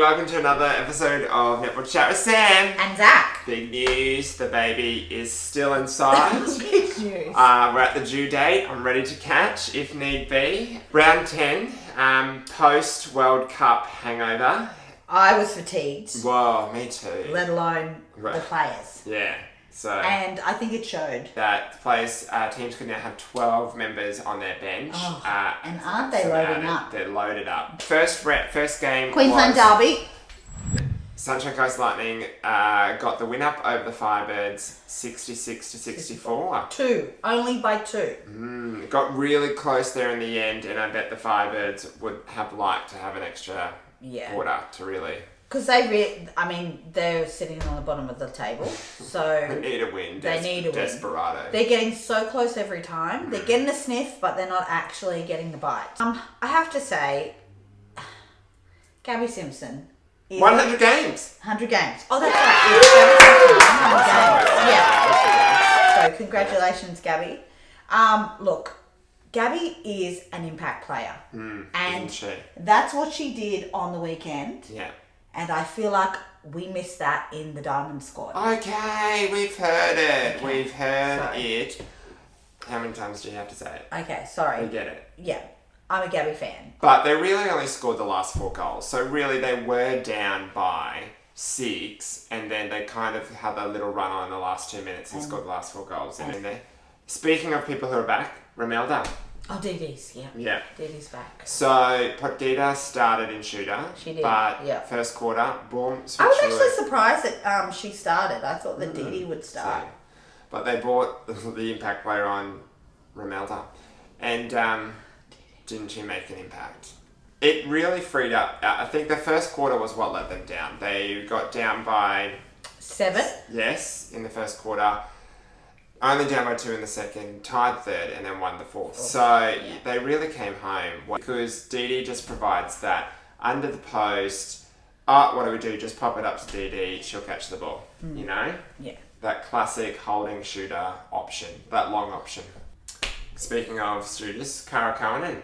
Welcome to another episode of Netball Chat with Sam. And Zach. Big news, the baby is still inside. Big news. We're at the due date. I'm ready to catch if need be. Round 10, post World Cup hangover. I was fatigued. Whoa, me too. Let alone the players. Yeah. So, and I think it showed. That the players, teams could now have 12 members on their bench. And aren't they loading up? They're loaded up. First game Queensland Derby. Sunshine Coast Lightning got the win up over the Firebirds 66-64. Only by two. Got really close there in the end, and I bet the Firebirds would have liked to have an extra quarter to really... Because they're sitting on the bottom of the table, so... They need a win. Desperado. They're getting so close every time. They're getting a sniff, but they're not actually getting the bite. I have to say, Gabby Simpson... 100 games! 100 games. Oh, that's right. 100 games. Yeah. So, congratulations, Gabby. Look, Gabby is an impact player. And that's what she did on the weekend. Yeah. And I feel like we missed that in the Diamond squad. Okay, we've heard it. Okay. We've heard it. How many times do you have to say it? Okay, sorry. We get it. Yeah, I'm a Gabby fan. But they really only scored the last 4 goals. So really they were down by 6, and then they kind of had a little run on in the last 2 minutes and scored the last 4 goals. And then speaking of people who are back, Romelda. Oh, Didi's, yeah. Didi's back. So, Potgita started in shooter. She did, but first quarter, boom, I was actually surprised that she started. I thought that Didi would start. So, but they brought the impact player on, Romelda. And didn't she make an impact? It really freed up. I think the first quarter was what let them down. They got down by... 7? Yes, in the first quarter. Only down by 2 in the second, tied third, and then won the fourth. So they really came home because Didi just provides that under the post. What do we do? Just pop it up to Didi. She'll catch the ball. You know? Yeah. That classic holding shooter option. That long option. Speaking of shooters, Cara Cullen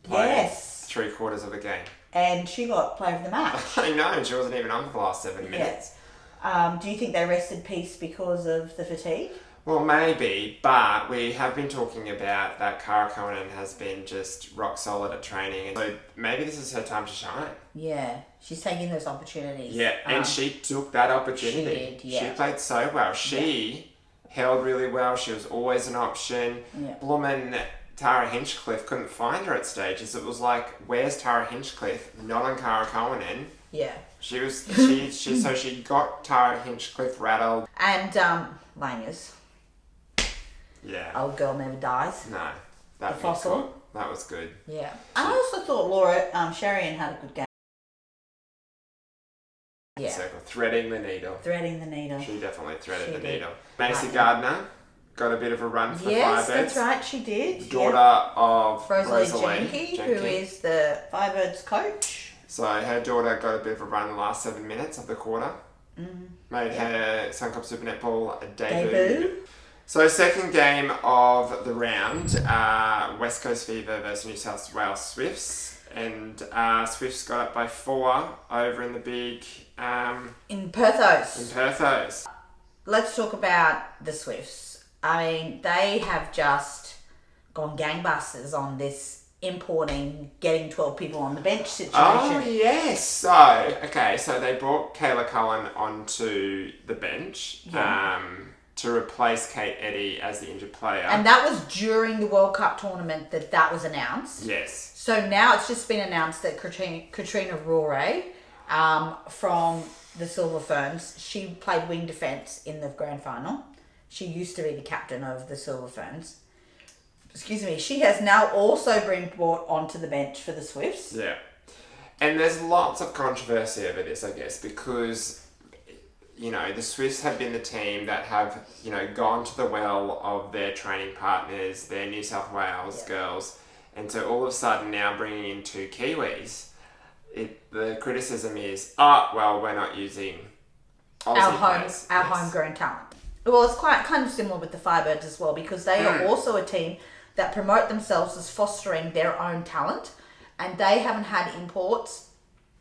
played 3/4 of the game. And she got player of the match. I know, and she wasn't even on for the last 7 minutes. Do you think they rested Peace because of the fatigue? Well, maybe, but we have been talking about that Cara Cullen has been just rock solid at training, and so maybe this is her time to shine. Yeah, she's taking those opportunities. Yeah, and she took that opportunity. She did, She played so well. She held really well. She was always an option. Yeah. Bloomin' Tara Hinchcliffe couldn't find her at stages. It was like, where's Tara Hinchcliffe? Not on Cara Cullen. Yeah. So she got Tara Hinchcliffe rattled. And Langers. Yeah. Old girl never dies. No. The fossil. Cool. That was good. Yeah. And I also thought Laura Sherian had a good game. Yeah. Circle. Threading the needle. She definitely threaded the needle. Macy Gardner got a bit of a run for the Firebirds. Yes, that's right, she did. Daughter of Rosalie Jenke, who is the Firebirds coach. So her daughter got a bit of a run in the last 7 minutes of the quarter. Made her Suncorp Super Netball debut. So second game of the round, West Coast Fever versus New South Wales Swifts. And Swifts got up by 4 over in the big... in Perthos. Let's talk about the Swifts. I mean, they have just gone gangbusters on this getting 12 people on the bench situation. Oh, yes. So they brought Kayla Cullen onto the bench. To replace Kate Eddy as the injured player. And that was during the World Cup tournament that was announced. Yes. So now it's just been announced that Katrina Rore from the Silver Ferns, she played wing defence in the grand final. She used to be the captain of the Silver Ferns. Excuse me. She has now also been brought onto the bench for the Swifts. Yeah. And there's lots of controversy over this, I guess, because... You know, the Swifts have been the team that have, gone to the well of their training partners, their New South Wales girls. And so all of a sudden now bringing in 2 Kiwis, the criticism is, we're not using Aussie our homegrown talent. Well, it's kind of similar with the Firebirds as well, because they are also a team that promote themselves as fostering their own talent, and they haven't had imports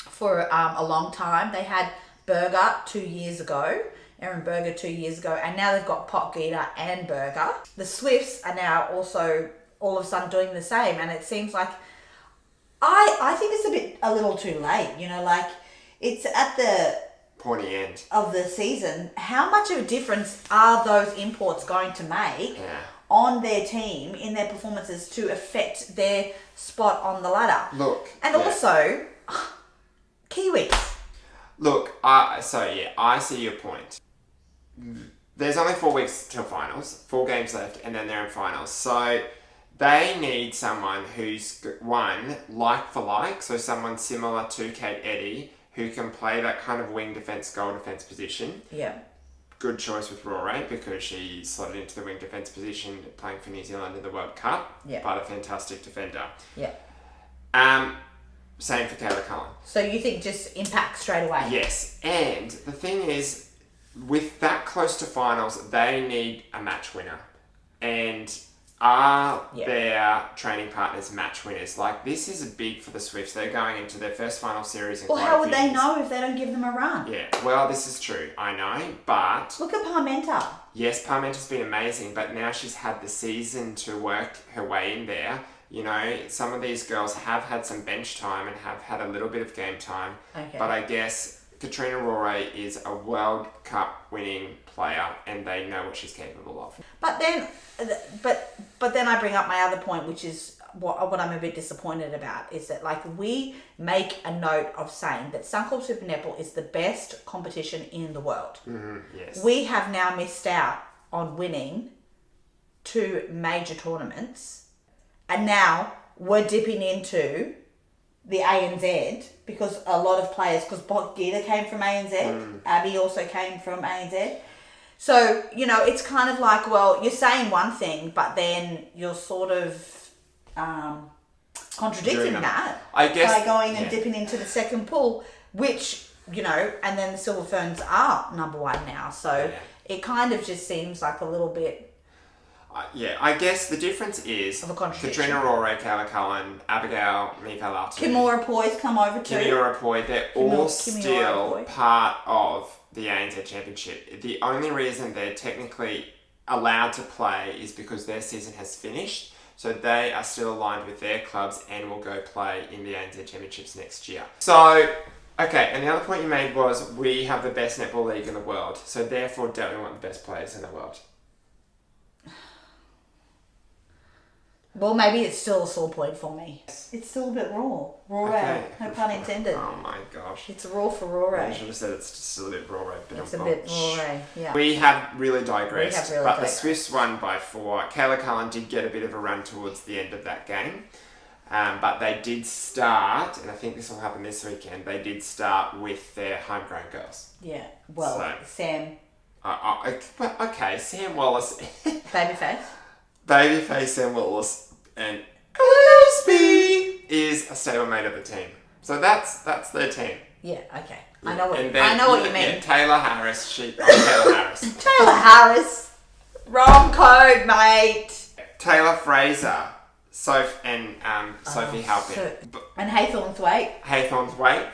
for a long time. They had Berger 2 years ago, Aaron Berger 2 years ago, and now they've got Potgieter and Berger. The Swifts are now also all of a sudden doing the same, and it seems like I think it's a little too late. You know, like it's at the pointy end of the season. How much of a difference are those imports going to make on their team in their performances to affect their spot on the ladder? Look, and also Kiwis. Look, I see your point. There's only 4 weeks till finals, 4 games left, and then they're in finals. So they need someone who's one like for like, so someone similar to Kate Eddy who can play that kind of wing defence, goal defence position. Yeah. Good choice with Rore because she slotted into the wing defence position playing for New Zealand in the World Cup. Yeah. But a fantastic defender. Yeah. Same for Kayla Cullen. So you think just impact straight away? Yes. And the thing is, with that close to finals, they need a match winner. And are their training partners match winners? Like, this is big for the Swifts. They're going into their first final series in quite a few Well, how would they years. know if they don't give them a run? Yeah, well, this is true. I know, but... Look at Parmenta. Yes, Parmenta's been amazing, but now she's had the season to work her way in there. You know, some of these girls have had some bench time and have had a little bit of game time. Okay. But I guess Katrina Rore is a World Cup winning player and they know what she's capable of. But then I bring up my other point, which is what I'm a bit disappointed about, is that like we make a note of saying that Suncorp Super Netball is the best competition in the world. Mm-hmm, yes. We have now missed out on winning 2 major tournaments. And now we're dipping into the ANZ because a lot of players, because Potgieter came from ANZ, Abby also came from ANZ. So, you know, it's kind of like, well, you're saying one thing, but then you're sort of contradicting that by going and dipping into the second pool, which, you know, and then the Silver Ferns are number 1 now. So it kind of just seems like a little bit... I guess the difference is Katrina Rore, Kayla Cullen, Abigail Mikalatu, Kimura Poy's come over too. Kimura Poy, they're all still part of the ANZ Championship. The only reason they're technically allowed to play is because their season has finished. So they are still aligned with their clubs and will go play in the ANZ Championships next year. So, okay, and the other point you made was we have the best netball league in the world. So therefore, don't we want the best players in the world? Well, maybe it's still a sore point for me. It's still a bit raw. Rore, no pun intended. Oh my gosh. It's raw for Rore. I should have said it's just a bit Rore. It's a bit Rore, yeah. We have really digressed, the Swifts won by 4. Kayla Cullen did get a bit of a run towards the end of that game. But they did start, and I think this will happen this weekend, they did start with their homegrown girls. Yeah, well, Samm. Okay, Samm Wallace. Babyface Samm Wallace. And Elizabeth is a stablemate of the team. So that's their team. Yeah, okay. I know what you mean. Yeah, Taylor Harris. Taylor Harris. Taylor Harris. Wrong code, mate. Taylor Fraser. Sophie Halpin. And Haythornthwaite. Haythornthwaite.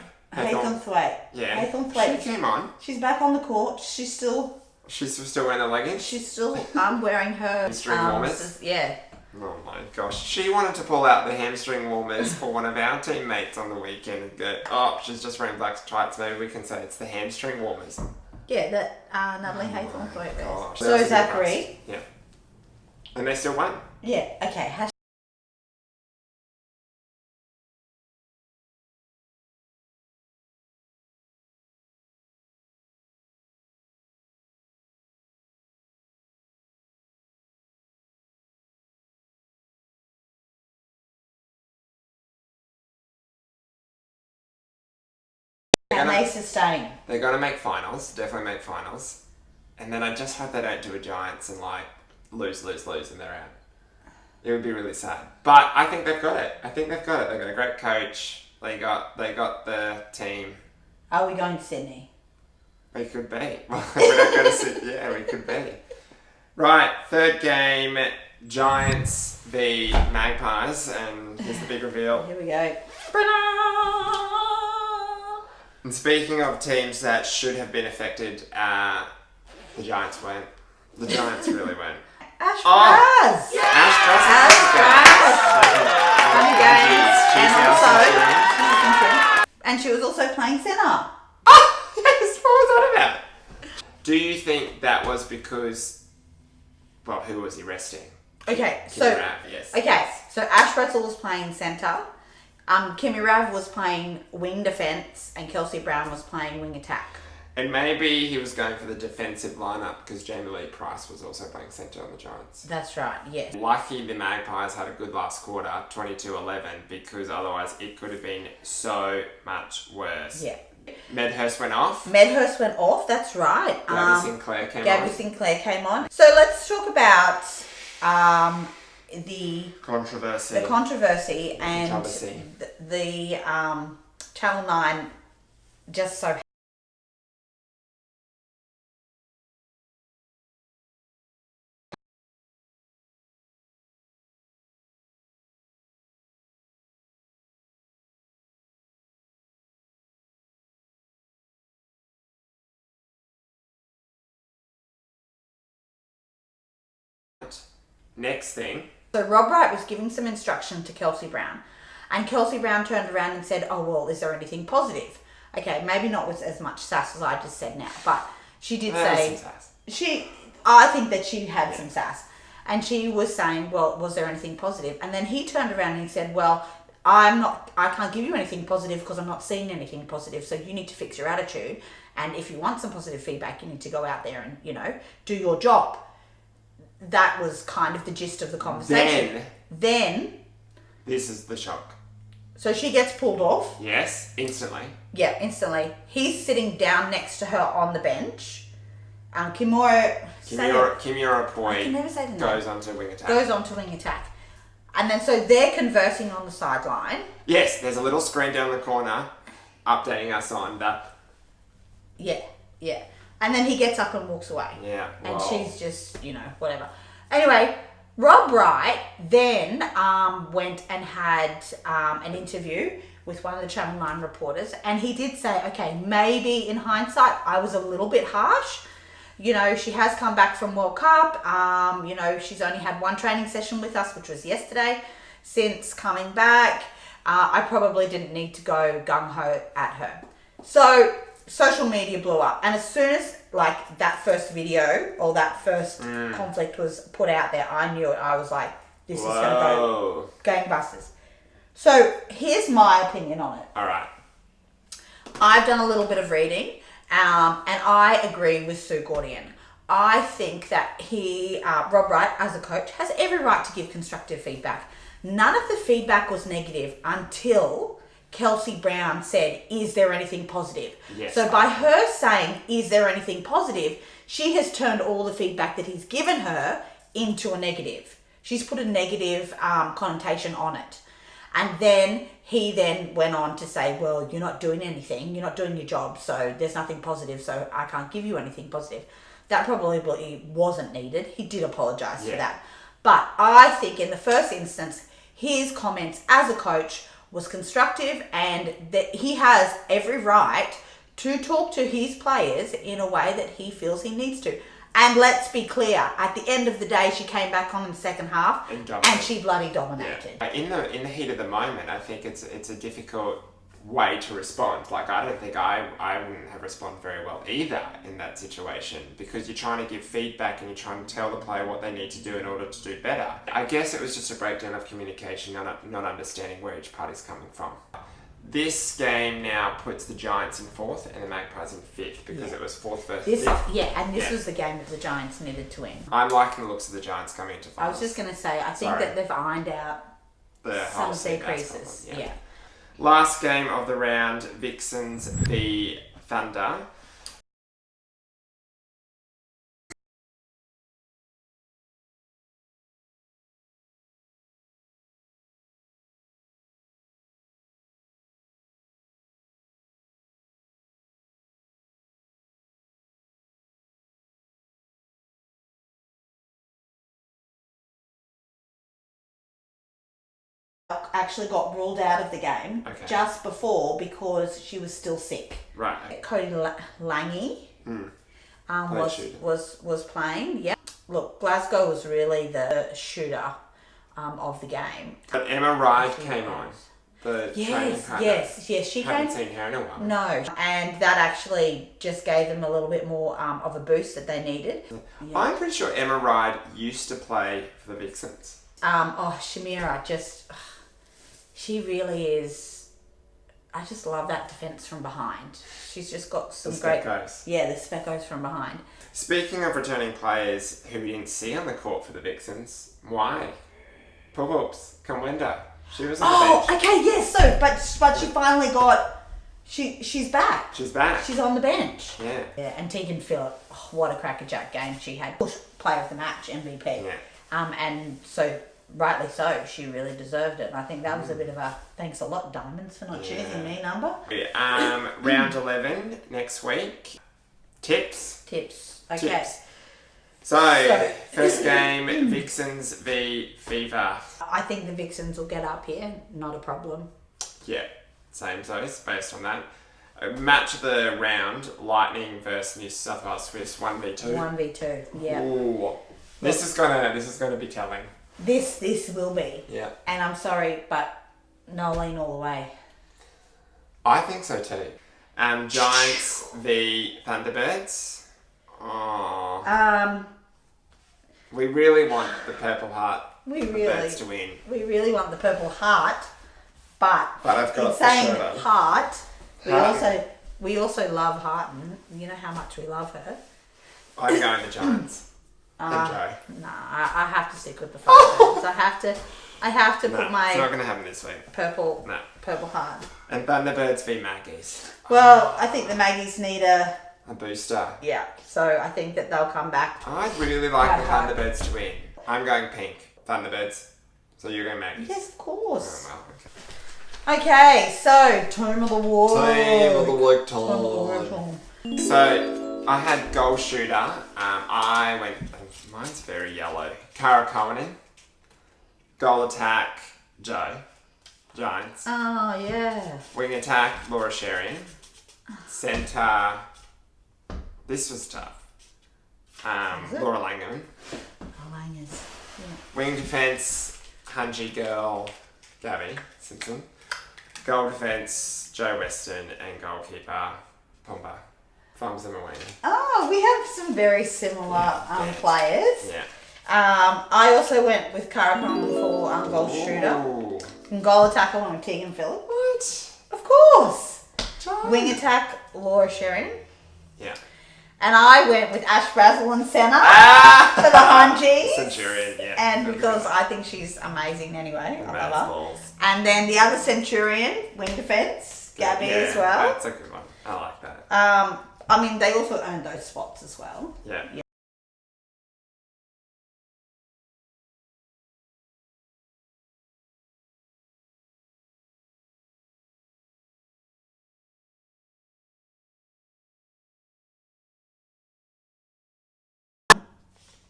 Yeah. Haythornthwaite. She came on. She's back on the court. She's still wearing the leggings? She's still wearing her... hamstring warmers? Yeah. Oh my gosh. She wanted to pull out the hamstring warmers for one of our teammates on the weekend and go, she's just wearing black tights. Maybe we can say it's the hamstring warmers. Yeah, that Natalie Haythornthwaite wears. So Zachary. Yeah. And they still won. Yeah, okay. And they sustain. They're going to make finals, definitely make finals. And then I just hope they don't do a Giants and lose and they're out. It would be really sad. But I think they've got it. They've got a great coach. They got the team. Are we going to Sydney? We could be. Well, if we don't go to Sydney, yeah, we could be. Right, third game, Giants v Magpies. And here's the big reveal. Here we go. And speaking of teams that should have been affected, the Giants weren't. The Giants really weren't. Ash Braz! Yeah. Ash Braz. And she was also playing centre. Oh, yes, what was that about? Do you think that was because, well, who was he resting? Okay, Yes. so Ash Brazil was playing centre. Kimmy Rav was playing wing defence, and Kelsey Browne was playing wing attack. And maybe he was going for the defensive lineup because Jamie Lee Price was also playing centre on the Giants. That's right, yes. Lucky the Magpies had a good last quarter, 22-11, because otherwise it could have been so much worse. Yeah. Medhurst went off. That's right. Gabby Sinclair came on. So let's talk about the controversy and the Channel 9 just so Next thing. So Rob Wright was giving some instruction to Kelsey Browne, and Kelsey Browne turned around and said, oh, well, is there anything positive? Okay, maybe not with as much sass as I just said now, but she did say... I think that she had some sass. And she was saying, well, was there anything positive? And then he turned around and he said, well, I can't give you anything positive because I'm not seeing anything positive, so you need to fix your attitude. And if you want some positive feedback, you need to go out there and, do your job. That was kind of the gist of the conversation. Then this is the shock. So she gets pulled off. Yes, instantly. Yeah, instantly. He's sitting down next to her on the bench. Kimura Poi goes on to wing attack. And then so they're conversing on the sideline. Yes, there's a little screen down the corner updating us on that. Yeah. And then he gets up and walks away. Yeah. And she's just, whatever. Anyway, Rob Wright then went and had an interview with one of the Channel 9 reporters. And he did say, okay, maybe in hindsight, I was a little bit harsh. She has come back from World Cup. She's only had one training session with us, which was yesterday. Since coming back, I probably didn't need to go gung-ho at her. So social media blew up. And as soon as that first video or that first conflict was put out there, I knew it. I was like, this is going to go gangbusters. So here's my opinion on it. All right. I've done a little bit of reading. And I agree with Sue Gordian. I think that Rob Wright, as a coach, has every right to give constructive feedback. None of the feedback was negative until Kelsey Browne said, is there anything positive? Yes, so by her saying, is there anything positive, she has turned all the feedback that he's given her into a negative. She's put a negative connotation on it. And then he then went on to say, well, you're not doing anything. You're not doing your job. So there's nothing positive. So I can't give you anything positive. That probably wasn't needed. He did apologise for that. But I think in the first instance, his comments as a coach was constructive, and that he has every right to talk to his players in a way that he feels he needs to. And let's be clear, at the end of the day, she came back on in the second half and she bloody dominated. Yeah. In the heat of the moment, I think it's a difficult way to respond. I don't think I wouldn't have responded very well either in that situation, because you're trying to give feedback and you're trying to tell the player what they need to do in order to do better. I guess it was just a breakdown of communication, not understanding where each party's coming from. This game now puts the Giants in 4th and the Magpies in 5th, because it was 4th versus 5th. And this was the game that the Giants needed to win. I'm liking the looks of the Giants coming into finals. I was just going to say, I think that they've ironed out some of their creases. Yeah. Last game of the round, Vixens v Thunder. actually got ruled out of the game just before because she was still sick. Right. Cody Lange was playing. Yeah. Look, Glasgow was really the shooter of the game. But Emma Ryde came on. The training partner. Yes, she haven't seen her in a while. No, and that actually just gave them a little bit more of a boost that they needed. Yeah. I'm pretty sure Emma Ryde used to play for the Vixens. Shamira, she really is. I just love that defence from behind. She's just got some great. Yeah, the speckos from behind. Speaking of returning players who we didn't see on the court for the Vixens, why? Poops, Kamwenda. She was on the bench. Okay, yes. So, but she finally got. She's back. She's back. She's on the bench. Yeah. Yeah, and Tegan Phillip, what a crackerjack game she had. Player of the match, MVP. Yeah. And so rightly so, she really deserved it. And I think that was a bit of a thanks a lot, Diamonds, for not choosing me number. Round 11 next week. Tips. Okay. Tips. So first game, Vixens v Fever. I think the Vixens will get up here, not a problem. Yeah, same based on that. Match of the round, Lightning versus New South Wales Swifts, 1v2. 1v2, yeah. Ooh. This is gonna be telling. This will be. Yeah. And I'm sorry, but Nolene all the way. I think so too. Giants v Thunderbirds. Oh. We really want the Purple Heart Birds to win. We really want the Purple Heart, but I've got in saying Heart, we also love Hearten. You know how much we love her. I'm going the Giants. And Joe. Nah, I have to stick with the Firebirds. I have to put my. It's not going to happen this week. Purple Heart. And Thunderbirds v Magpies. Well, I think the Maggies need a booster. Yeah, so I think that they'll come back. I'd really like the Thunderbirds to win. I'm going pink. Thunderbirds. So you're going Magpies. Yes, of course. Oh, well, okay, so Team of the War. Team of the Week time. So I had goal shooter. I went. Mine's very yellow. Cara Cullen. Goal attack. Joe. Giants. Oh yeah. Wing attack. Laura Sherian. Centre. This was tough. Laura Langham. Langers. Yeah. Wing defence, Hungy Girl, Gabby Simpson. Goal defence, Joe Weston, and goalkeeper, Pomba. Thumbs them away. Oh, we have some very similar players. Yeah. I also went with Cara Conlon for goal shooter. And goal attack along with Tegan Phillip. What? Of course. John. Wing attack, Laura Sherian. Yeah. And I went with Ash Brazel in centre for the Hungies. Centurion, yeah. And because I think she's amazing anyway. I love her. Balls. And then the other Centurion, wing defence, Gabby as well. That's a good one. I like that. I mean, they also earned those spots as well. Yeah.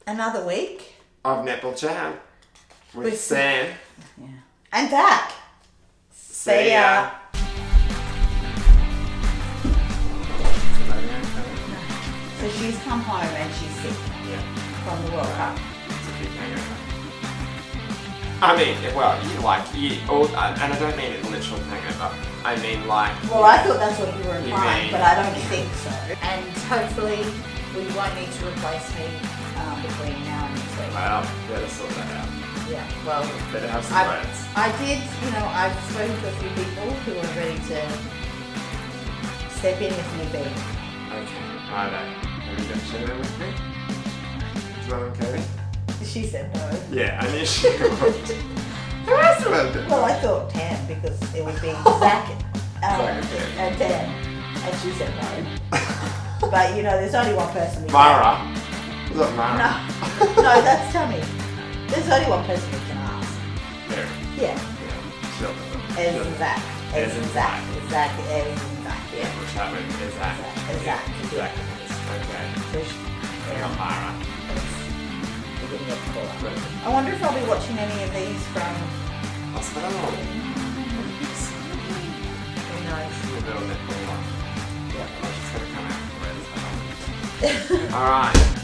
Another week of Netball Chat with Samm. Yeah. And Dak. See ya. So she's come home and she's sick from the World Cup. It's a big hangover. I mean, well, and I don't mean it literal hangover. I mean like... Well, I thought that's what you were implying, but I don't think so. And hopefully we won't need to replace me between now and next week. Well, better sort that out. Yeah, well... Better have some words. I did, I've spoken to a few people who are ready to step in with me being. Okay, are they? Are you going to share that with me? Is that okay? She said no. Yeah, I knew she would. Who else would I do? Well, I thought 10 because it would be Zach and 10. And she said no. But, there's only one person we Mara. Is that Mara? No, that's Tammy. There's only one person we can ask. Mary. Yeah. Sure. Ez and Zach. Ez and Zach. Zach, Ez and Zach. Yeah. We'll chat with Zach. Zach. Zach. Okay. Not Mara. I wonder if I'll be watching any of these from hospital. Olympics. Who knows? A little netballer. Yep. She's going to come out for it. Alright.